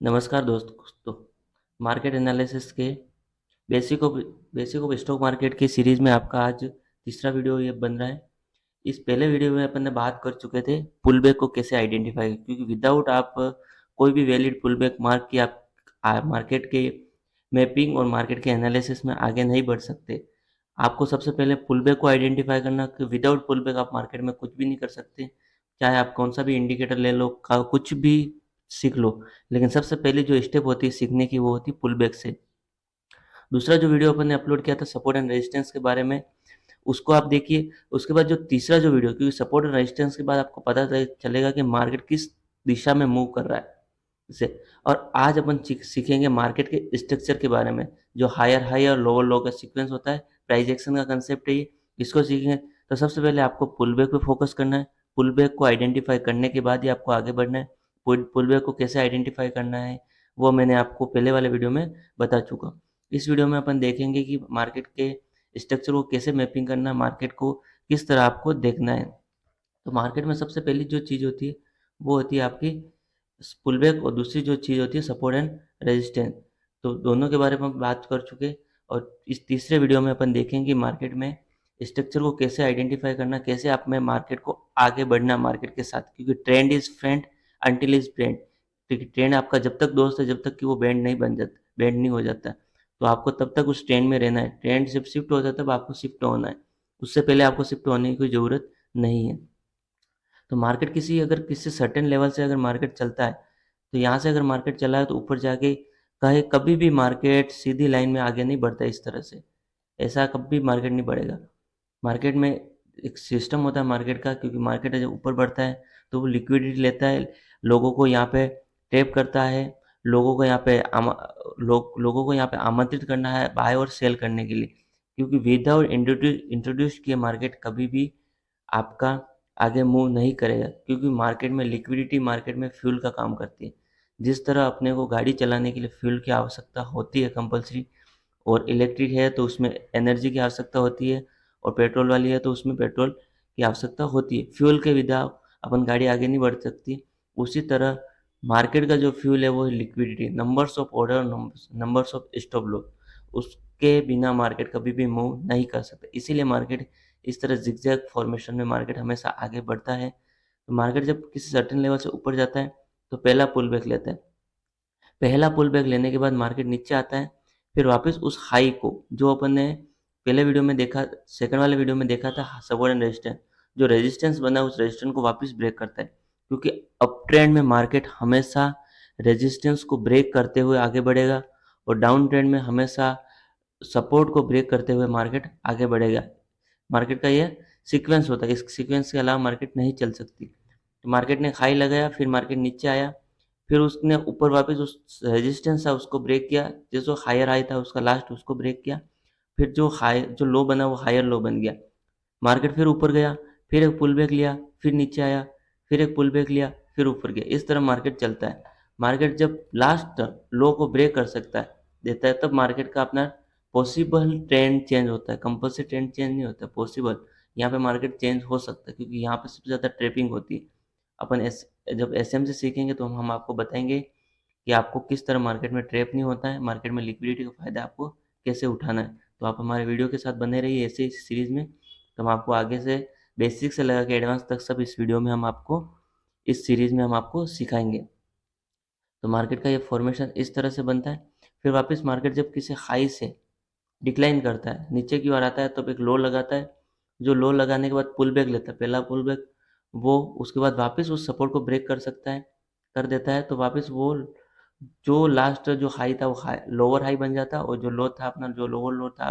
नमस्कार दोस्तों। Market analysis के basic of basic of stock market की सीरीज में आपका आज तीसरा वीडियो ये बन रहा है। इस पहले वीडियो में अपन ने बात कर चुके थे पुल बैक को कैसे आइडेंटिफाई, क्योंकि विदाउट आप कोई भी वैलिड पुल बैक मार्क की आप मार्केट के मैपिंग और मार्केट के एनालिसिस में आगे नहीं बढ़ सकते। आपको सबसे पहले पुल बैक को आइडेंटिफाई करना कि विदाउट पुल बैक आप मार्केट में कुछ भी नहीं कर सकते। चाहे आप कौन सा भी इंडिकेटर ले लो, कुछ भी सीख लो, लेकिन सबसे पहली जो स्टेप होती है सीखने की वो होती है पुल बैक से। दूसरा जो वीडियो अपन ने अपलोड किया था सपोर्ट एंड रेजिस्टेंस के बारे में, उसको आप देखिए। उसके बाद जो तीसरा जो वीडियो, क्योंकि सपोर्ट एंड रेजिस्टेंस के बाद आपको पता चलेगा कि मार्केट किस दिशा में मूव कर रहा है इसे। और आज अपन सीखेंगे मार्केट के स्ट्रक्चर के बारे में, जो हायर हाई और लोअर लो का सीक्वेंस होता है, प्राइस एक्शन का कंसेप्ट है ये, इसको सीखेंगे। तो सबसे पहले आपको पुल बैक पे फोकस करना है। पुल बैक को आइडेंटिफाई करने के बाद ही आपको आगे बढ़ना है। पुल बैक को कैसे आइडेंटिफाई करना है वो मैंने आपको पहले वाले वीडियो में बता चुका। इस वीडियो में अपन देखेंगे कि मार्केट के स्ट्रक्चर को कैसे मैपिंग करना है, मार्केट को किस तरह आपको देखना है। तो मार्केट में सबसे पहली जो चीज़ होती है वो होती है आपकी पुल बैक, और दूसरी जो चीज़ होती है सपोर्ट एंड रेजिस्टेंस। तो दोनों के बारे में हम बात कर चुके। और इस तीसरे वीडियो में अपन देखेंगे मार्केट में स्ट्रक्चर को कैसे आइडेंटिफाई करना, कैसे आप में मार्केट को आगे बढ़ना मार्केट के साथ, क्योंकि trend is friend until is bend. क्योंकि ट्रेंड आपका जब तक दोस्त है जब तक कि वो बैंड नहीं बन जाता, बैंड नहीं हो जाता। तो आपको तब तक उस ट्रेंड में रहना है। ट्रेंड जब शिफ्ट हो जाता है तब आपको शिफ्ट होना है, उससे पहले आपको शिफ्ट होने की कोई ज़रूरत नहीं है। तो मार्केट किसी सर्टेन लेवल से अगर मार्केट चलता है, तो यहाँ से अगर मार्केट चला है तो ऊपर जाके कहे कभी भी मार्केट सीधी लाइन में आगे नहीं बढ़ता इस तरह से। ऐसा कभी मार्केट नहीं बढ़ेगा। मार्केट में एक सिस्टम होता है मार्केट का, क्योंकि मार्केट जब ऊपर बढ़ता है तो वो लिक्विडिटी लेता है, लोगों को यहाँ पे टैप करता है, लोगों को यहाँ पे आमंत्रित करना है बाय और सेल करने के लिए। क्योंकि विदाउट इंट्रोड्यूस किए मार्केट कभी भी आपका आगे मूव नहीं करेगा, क्योंकि मार्केट में लिक्विडिटी मार्केट में फ्यूल का काम करती है। जिस तरह अपने को गाड़ी चलाने के लिए फ्यूल की आवश्यकता होती है कंपलसरी, और इलेक्ट्रिक है तो उसमें एनर्जी की आवश्यकता होती है, और पेट्रोल वाली है तो उसमें पेट्रोल की आवश्यकता होती है। फ्यूल के बिना अपन गाड़ी आगे नहीं बढ़ सकती। उसी तरह मार्केट का जो फ्यूल है वो है liquidity, numbers of order, numbers of stop loss. उसके बिना मार्केट कभी भी मूव नहीं कर सकता। इसीलिए मार्केट इस तरह जिगजैग फॉर्मेशन में मार्केट हमेशा आगे बढ़ता है। तो मार्केट जब किसी सर्टेन लेवल से ऊपर जाता है तो पहला पुल बैक लेता है। पहला पुल बैक लेने के बाद मार्केट नीचे आता है, फिर वापस उस हाई को जो अपन ने पहले वीडियो में देखा, सेकंड वाले वीडियो में देखा था सपोर्ट एंड रेजिस्टेंस, जो रेजिस्टेंस बना उस रेजिस्टेंस को वापस ब्रेक करता है। क्योंकि अप ट्रेंड में मार्केट हमेशा रेजिस्टेंस को ब्रेक करते हुए आगे बढ़ेगा, और डाउन ट्रेंड में हमेशा सपोर्ट को ब्रेक करते हुए मार्केट आगे बढ़ेगा। मार्केट का ये सीक्वेंस होता है, इस सीक्वेंस के अलावा मार्केट नहीं चल सकती। तो मार्केट ने हाई लगाया, फिर मार्केट नीचे आया, फिर उसने ऊपर वापस उस रेजिस्टेंस था उसको ब्रेक किया, जो हायर हाई था उसका लास्ट उसको ब्रेक किया, फिर जो लो बना वो हायर लो बन गया। मार्केट फिर ऊपर गया, फिर एक पुल बैक लिया, फिर नीचे आया, फिर एक पुल बैक लिया, फिर ऊपर गया। इस तरह मार्केट चलता है। मार्केट जब लास्ट लो को ब्रेक कर सकता है, देता है, तब मार्केट का अपना पॉसिबल ट्रेंड चेंज होता है। कंपल्सरी ट्रेंड चेंज नहीं होता, पॉसिबल। यहाँ पे मार्केट चेंज हो सकता है, क्योंकि यहाँ पे सबसे ज़्यादा ट्रेपिंग होती है। अपन जब एसएम से सीखेंगे तो हम आपको बताएंगे कि आपको किस तरह मार्केट में ट्रैप नहीं होता है, मार्केट में लिक्विडिटी का फ़ायदा आपको कैसे उठाना है। तो आप हमारे वीडियो के साथ बने रहिए ऐसे इस सीरीज़ में। तो हम आपको आगे से बेसिक से लगा के एडवांस तक सब इस वीडियो में हम आपको, इस सीरीज़ में हम आपको सिखाएंगे। तो मार्केट का ये फॉर्मेशन इस तरह से बनता है। फिर वापस मार्केट जब किसी हाई से डिक्लाइन करता है, नीचे की ओर आता है, तब एक लो लगाता है। जो लो लगाने के बाद पुल बैक लेता है, पहला पुल बैक, वो उसके बाद वापस उस सपोर्ट को ब्रेक कर सकता है, कर देता है। तो वापस वो जो लास्ट जो हाई था वो हाई लोअर हाई बन जाता, और जो लो था अपना, जो लोअर लो था,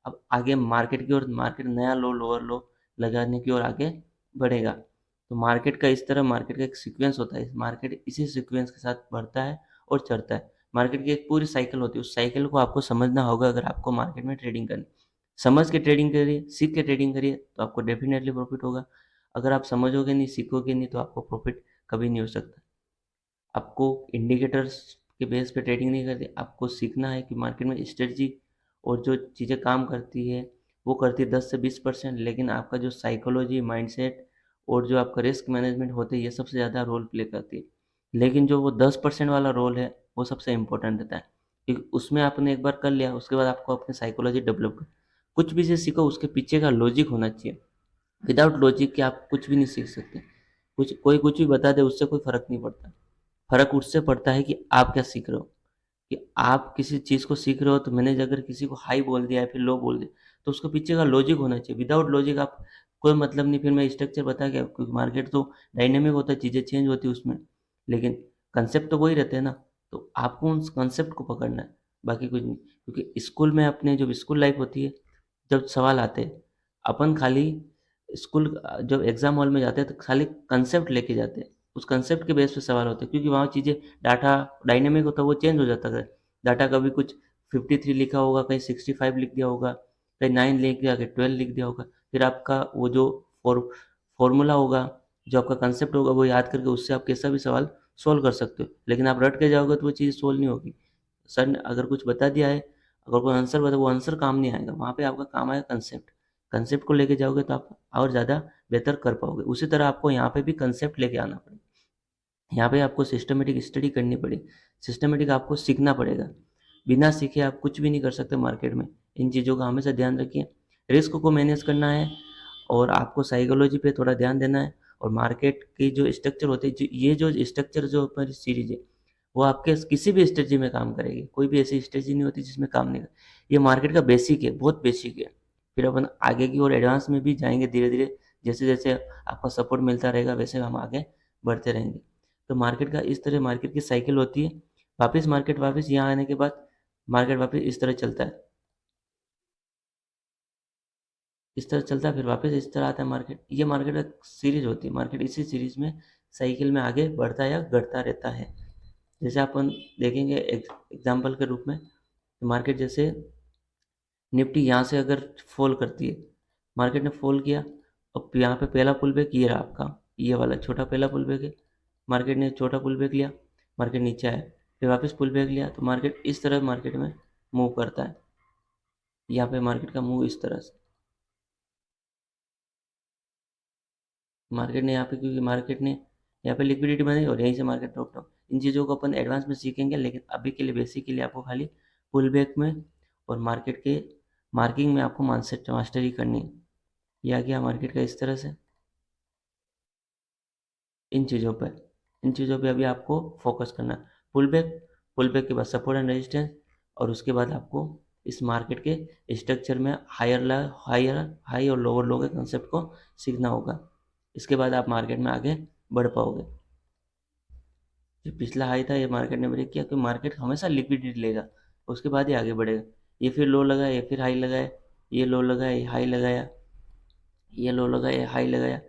अब आगे मार्केट की ओर, मार्केट नया लो लोअर लो लगाने की ओर आगे बढ़ेगा। तो मार्केट का इस तरह मार्केट का एक सीक्वेंस होता है। मार्केट इसी सीक्वेंस के साथ बढ़ता है और चढ़ता है। मार्केट की एक पूरी साइकिल होती है, उस साइकिल को आपको समझना होगा अगर आपको मार्केट में ट्रेडिंग करनी। समझ के ट्रेडिंग करिए, सीख के ट्रेडिंग करिए, तो आपको डेफिनेटली प्रॉफिट होगा। अगर आप समझोगे नहीं, सीखोगे नहीं, तो आपको प्रॉफिट कभी नहीं हो सकता। आपको इंडिकेटर्स के बेस पे ट्रेडिंग नहीं करनी, आपको सीखना है कि मार्केट में स्ट्रेटजी और जो चीज़ें काम करती है वो करती है 10 से 20%, लेकिन आपका जो साइकोलॉजी, माइंडसेट और जो आपका रिस्क मैनेजमेंट होते हैं, ये सबसे ज़्यादा रोल प्ले करती है। लेकिन जो वो 10% वाला रोल है वो सबसे इम्पोर्टेंट रहता है, क्योंकि उसमें आपने एक बार कर लिया, उसके बाद आपको अपनी साइकोलॉजी डेवलप कर, कुछ भी चीज़ सीखो उसके पीछे का लॉजिक होना चाहिए। विदाउट लॉजिक के आप कुछ भी नहीं सीख सकते। कुछ भी बता दे उससे कोई फ़र्क नहीं पड़ता। फ़र्क उससे पड़ता है कि आप क्या सीख रहे हो। कि आप किसी चीज़ को सीख रहे हो तो मैंने अगर किसी को हाई बोल दिया या फिर लो बोल दिया, तो उसके पीछे का लॉजिक होना चाहिए। विदाउट लॉजिक आप कोई मतलब नहीं, फिर मैं स्ट्रक्चर बता क्या, क्योंकि मार्केट तो डायनेमिक होता है, चीज़ें चेंज होती है उसमें, लेकिन कंसेप्ट तो वही रहते हैं ना। तो आपको उस कंसेप्ट को पकड़ना है, बाकी कुछ नहीं। क्योंकि स्कूल में अपने जब स्कूल लाइफ होती है, जब सवाल आते हैं, अपन खाली स्कूल जब एग्ज़ाम हॉल में जाते हैं तो खाली कंसेप्ट लेके जाते हैं। उस कंसेप्ट के बेस पे सवाल होते हैं, क्योंकि वहाँ चीज़ें डाटा डायनेमिक होता है, वो चेंज हो जाता है। डाटा कभी कुछ 53 लिखा होगा, कहीं 65 लिख दिया होगा, कहीं 9 लिख दिया, कहीं 12 लिख दिया होगा। फिर आपका वो जो फॉर्मूला होगा, जो आपका कंसेप्ट होगा, वो याद करके उससे आप कैसा भी सवाल सॉल्व कर सकते हो। लेकिन आप रट के जाओगे तो वो चीज़ सॉल्व नहीं होगी। सर ने अगर कुछ बता दिया है, अगर कोई आंसर बता, वो आंसर काम नहीं आएगा। वहाँ पे आपका काम आएगा कंसेप्ट। कंसेप्ट को लेके जाओगे तो आप और ज़्यादा बेहतर कर पाओगे। उसी तरह आपको यहाँ पे भी कंसेप्ट लेके आना पड़ेगा। यहाँ पे आपको सिस्टमैटिक स्टडी करनी पड़ेगी। सिस्टमैटिक आपको सीखना पड़ेगा। बिना सीखे आप कुछ भी नहीं कर सकते मार्केट में। इन चीज़ों का हमेशा ध्यान रखिए। रिस्क को मैनेज करना है, और आपको साइकोलॉजी पे थोड़ा ध्यान देना है, और मार्केट की जो स्ट्रक्चर होती है, ये जो स्ट्रक्चर जो हमारी सीरीज है, वो आपके किसी भी स्ट्रेटजी में काम करेगी। कोई भी ऐसी स्ट्रेटजी नहीं होती जिसमें काम नहीं करे। ये मार्केट का बेसिक है, बहुत बेसिक है। फिर अपन आगे की और एडवांस में भी जाएंगे धीरे धीरे। जैसे जैसे आपका सपोर्ट मिलता रहेगा वैसे हम आगे बढ़ते रहेंगे। तो मार्केट का इस तरह मार्केट की साइकिल होती है। वापस मार्केट वापस यहाँ आने के बाद मार्केट वापस इस तरह चलता है, इस तरह चलता है, फिर वापस इस तरह आता है मार्केट। ये मार्केट एक सीरीज होती है। मार्केट इसी सीरीज में साइकिल में आगे बढ़ता या घटता रहता है। जैसे अपन देखेंगे एग्जाम्पल के रूप में, तो मार्केट जैसे निफ्टी यहाँ से अगर फॉल करती है, मार्केट ने फॉल किया, अब यहाँ पे पहला पुल बैक ये रहा आपका, ये वाला छोटा पहला पुल बैक है। मार्केट ने छोटा पुल बैक लिया, मार्केट नीचे आया, फिर वापस पुल बैक लिया, तो मार्केट इस तरह मार्केट में मूव करता है। यहाँ पे मार्केट का मूव इस तरह से, मार्केट ने यहाँ पे, क्योंकि मार्केट ने यहाँ पे लिक्विडिटी बनाई और यहीं से मार्केट ड्रॉप डाउन। इन चीज़ों को अपन एडवांस में सीखेंगे, लेकिन अभी के लिए बेसिक के लिए आपको खाली पुल बैक में और मार्केट के मार्किंग में आपको मास्टरी करनी है। ये आ गया मार्केट का इस तरह से। इन चीज़ों पर इन चीज़ों पे अभी आपको फोकस करना है। पुल बैक के बाद सपोर्ट एंड रेजिस्टेंस, और उसके बाद आपको इस मार्केट के स्ट्रक्चर में हाई और लोअर लो के कंसेप्ट को सीखना होगा। इसके बाद आप मार्केट में आगे बढ़ पाओगे। जो पिछला हाई था, ये मार्केट ने ब्रेक किया, तो मार्केट हमेशा लिक्विडिटी लेगा, उसके बाद ही आगे बढ़ेगा। ये फिर लो लगाया, ये फिर हाई लगाया, ये लो लगाया, ये हाई लगाया, ये लो लगाया, ये हाई लगाया,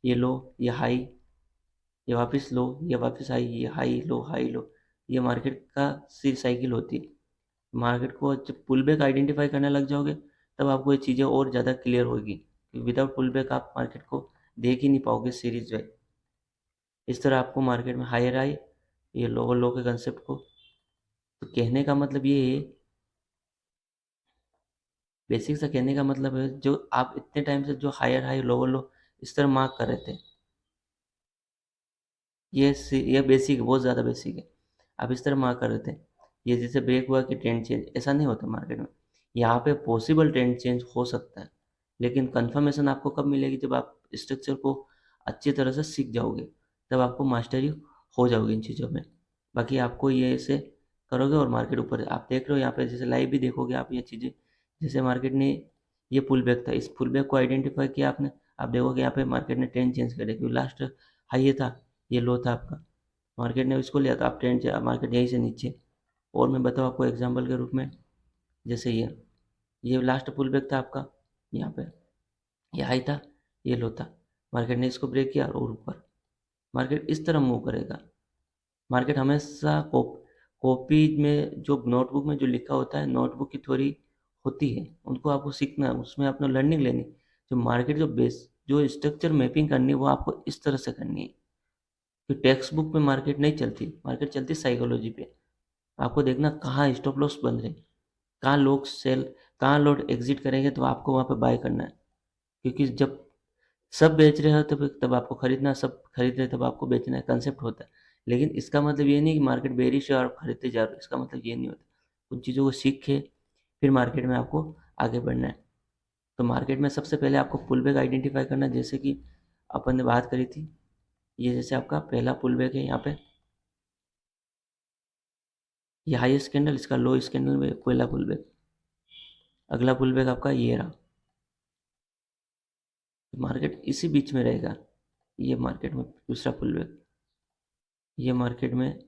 ये लो, ये हाई, ये वापस लो, ये वापस हाई, ये हाई लो। ये मार्केट का सी साइकिल होती है। मार्केट को जब पुल बैक आइडेंटिफाई करने लग जाओगे, तब आपको ये चीज़ें और ज़्यादा क्लियर होगी। विदाउट पुल बैक आप मार्केट को देख ही नहीं पाओगे सीरीज में। इस तरह आपको मार्केट में हायर हाई, ये लोअर लो के कंसेप्ट को, तो कहने का मतलब ये है, बेसिक सा कहने का मतलब है, जो आप इतने टाइम से जो हायर हाई लोअर लो इस तरह मार्क कर रहे थे, ये बेसिक है, बहुत ज़्यादा बेसिक है। आप इस तरह मार्क कर रहे थे, ये जैसे ब्रेक हुआ कि ट्रेंड चेंज, ऐसा नहीं होता मार्केट में। यहाँ पे पॉसिबल ट्रेंड चेंज हो सकता है, लेकिन कंफर्मेशन आपको कब मिलेगी, जब आप स्ट्रक्चर को अच्छी तरह से सीख जाओगे, तब आपको मास्टरी हो जाओगी इन चीज़ों में। बाकी आपको ये ऐसे करोगे और मार्केट ऊपर, आप देख रहे हो यहाँ पे जैसे लाइव भी देखोगे आप ये चीज़ें। जैसे मार्केट ने ये पुल बैक था, इस पुल बैक को आइडेंटिफाई किया आपने, आप देखोगे यहाँ पे मार्केट ने ट्रेंड चेंज कर दिया, क्योंकि लास्ट हाई ये था, ये लो था आपका, मार्केट ने इसको लिया, तो आप ट्रेंड मार्केट यहीं से नीचे। और मैं बताऊँ आपको एग्जांपल के रूप में, जैसे ये लास्ट पुल बैक था आपका, यहाँ पे ये हाई था, ये लो था, मार्केट ने इसको ब्रेक किया और ऊपर। मार्केट इस तरह मूव करेगा। मार्केट हमेशा कॉपी में जो नोटबुक में जो लिखा होता है, नोटबुक की थ्योरी होती है, उनको आपको सीखना है, उसमें अपना लर्निंग लेनी। जो मार्केट जो बेस जो स्ट्रक्चर मैपिंग करनी है, वो आपको इस तरह से करनी है। कि टेक्स्ट बुक में मार्केट नहीं चलती, मार्केट चलती साइकोलॉजी पे। आपको देखना कहाँ स्टॉप लॉस बन रहे, कहाँ लोग सेल, कहाँ लोग एग्जिट करेंगे, तो आपको वहाँ पे बाय करना है। क्योंकि जब सब बेच रहे हो तब आपको खरीदना, सब खरीद रहे तब आपको बेचना है, कंसेप्ट होता है। लेकिन इसका मतलब ये नहीं कि मार्केट बेरिश है और खरीदते जा रहे हो, इसका मतलब ये नहीं होता। उन चीज़ों को सीख के फिर मार्केट में आपको आगे बढ़ना है। तो मार्केट में सबसे पहले आपको पुल बैक आइडेंटिफाई करना है, जैसे कि अपन ने बात करी थी। ये जैसे आपका पहला पुल बैक है यहाँ पे, ये हाईएस्ट कैंडल, इसका लो इस कैंडल में पहला पुल बैक। अगला पुल बैक आपका ये रहा। मार्केट इसी बीच में रहेगा। ये मार्केट में दूसरा पुल बैक, ये मार्केट में,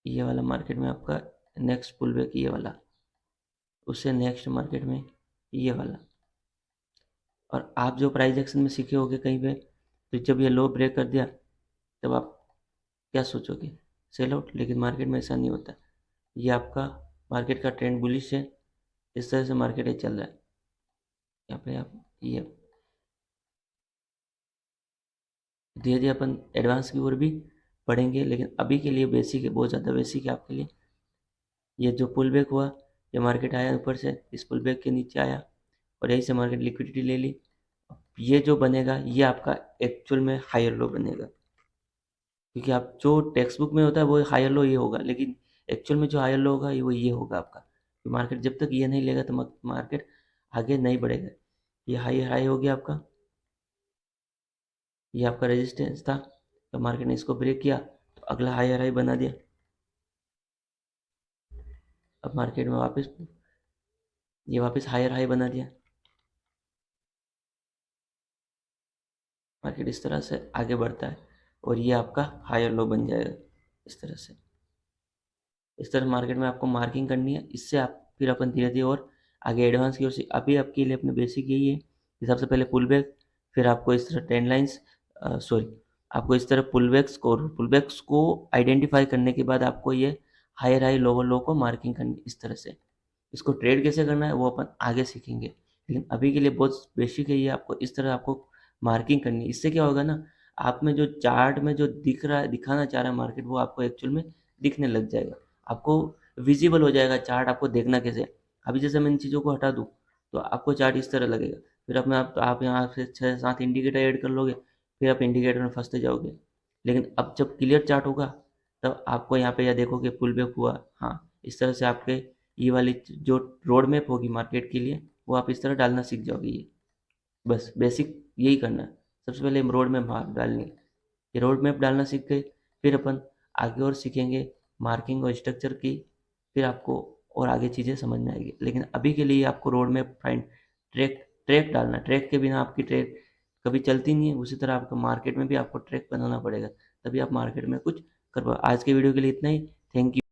ये वाला मार्केट में आपका नेक्स्ट पुल बैक ये वाला, उससे नेक्स्ट मार्केट में ये वाला। और आप जो प्राइस एक्शन में सीखे होगे कहीं पे, तो जब ये लो ब्रेक कर दिया तब आप क्या सोचोगे? Sell out. लेकिन मार्केट में ऐसा नहीं होता। ये आपका मार्केट का ट्रेंड बुलिश है, इस तरह से मार्केट ये चल रहा है। यहाँ पे आप ये धीरे धीरे अपन एडवांस की ओर भी बढ़ेंगे, लेकिन अभी के लिए बेसिक है, बहुत ज़्यादा बेसिक है आपके लिए। ये जो पुल बैक हुआ, ये मार्केट आया ऊपर से, इस पुल बैक के नीचे आया और यहीं से मार्केट लिक्विडिटी ले ली। ये जो बनेगा ये आपका एक्चुअल में हायर लो बनेगा, क्योंकि आप जो टेक्स्ट बुक में होता है वो हायर लो ये होगा, लेकिन एक्चुअल में जो हायर लो होगा ये वो ये होगा आपका। तो मार्केट जब तक ये नहीं लेगा तो मार्केट आगे नहीं बढ़ेगा। ये हाई हाई हो गया आपका, ये आपका रेजिस्टेंस था, तो मार्केट ने इसको ब्रेक किया तो अगला हायर हाई बना दिया। अब मार्केट में वापस ये वापस हायर हाई बना दिया। मार्केट इस तरह से आगे बढ़ता है और ये आपका हायर लो बन जाएगा इस तरह से। इस तरह मार्केट में आपको मार्किंग करनी है, इससे आप फिर अपन धीरे धीरे और आगे एडवांस की ओर से। अभी आपके लिए अपने बेसिक यही है कि सबसे पहले पुल बैक, फिर आपको इस तरह ट्रेंड लाइंस, सॉरी, आपको इस तरह पुल बैक्स को आइडेंटिफाई करने के बाद आपको ये हायर हाई लोअर लो को मार्किंग करनी इस तरह से। इसको ट्रेड कैसे करना है वो अपन आगे सीखेंगे, लेकिन अभी के लिए बहुत बेसिक है ये। आपको इस तरह आपको मार्किंग करनी है। इससे क्या होगा ना, आप में जो चार्ट में जो दिख रहा है, दिखाना चाह रहा है मार्केट, वो आपको एक्चुअल में दिखने लग जाएगा। आपको विजिबल हो जाएगा चार्ट, आपको देखना कैसे है। अभी जैसे मैं इन चीज़ों को हटा दूँ तो आपको चार्ट इस तरह लगेगा। फिर अपने आप यहाँ से 6-7 इंडिकेटर ऐड कर लोगे, फिर आप इंडिकेटर में फंसते जाओगे। लेकिन अब जब क्लियर चार्ट होगा तब आपको यहाँ पे यह देखोगे पुल बैक हुआ, हाँ, इस तरह से आपके ये वाली जो रोड मैप होगी मार्केट के लिए वो आप इस तरह डालना सीख जाओगे। ये बस बेसिक यही करना है। सबसे पहले रोड मैप डालनी है। ये रोड मैप डालना सीख गए, फिर अपन आगे और सीखेंगे मार्किंग और स्ट्रक्चर की, फिर आपको और आगे चीज़ें समझ में आएगी। लेकिन अभी के लिए आपको road map find, track track डालना। ट्रैक के बिना आपकी ट्रेड कभी चलती नहीं है। उसी तरह आपको मार्केट में भी आपको ट्रैक बनाना पड़ेगा, तभी आप मार्केट में कुछ कर पाओ। आज के वीडियो के लिए इतना ही। Thank you.